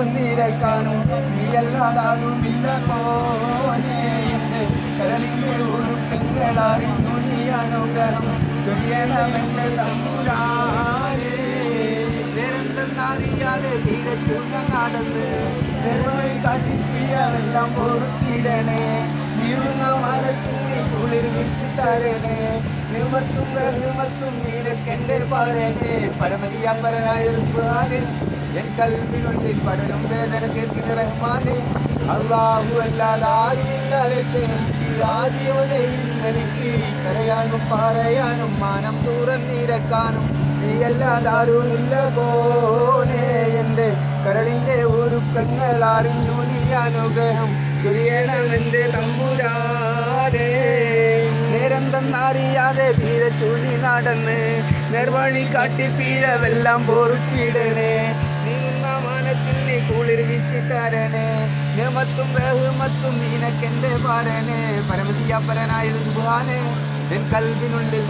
തുറന്നിരക്കാനും നീയല്ലാതാരുമില്ല മോനെ എൻ്റെ കരളിൻ്റെ ഒഴുക്കങ്ങളറിഞ്ഞു നീ അനുഗ്രഹം ചൊരിയണമെന്ന് തമ്പുരാനേ വേറെന്തെന്നറിയാതെ വീരച്ചുക നടന്ന് വെറുതെ കാട്ടിപ്പിഴവെല്ലാം പൊറുത്തിടണേ നീറുന്ന മനസ്സിനെ കുളിർ വീശിത്തരണേ നിമത്തും നിനക്കെന്റെ പാടണേ പരമതിയാമ്പരനായ സുബ്ഹാനേ എൻ കൽവിനുള്ളിൽ പടരും വേദന കേൾക്കുന്ന റഹ്മാനേ അല്ലാഹു അല്ലാതെ ആരുമില്ല രക്ഷകനിക്ക് ആദ്യോടെ ഇന്നെനിക്ക് കരയാനും പറയാനും മാനം തുറന്നിരക്കാനും നീയല്ലാതാരുമില്ല പോനെ എൻ്റെ കരളിൻ്റെ ഒരുക്കങ്ങൾ അറിഞ്ഞു നീ അനുഗ്രഹം ചൊരിയണമെൻ്റെ തമ്പുരാനേ നേരെന്തെന്നറിയാതെ വീരച്ചൂലി നടന്ന് നേർവഴി കാട്ടി പിഴവെല്ലാം പൊറുക്കിടണേ നീങ്ങുന്ന മനസ്സിൽ നീ കുളിർ വീശിത്തരണേ നിയമത്തും ബഹുമത്തും നിനക്കെന്റെ പാരണേ പരമതിയപ്പരനായ സുബ്ഹാനേ എൻ കൽവിനുള്ളിൽ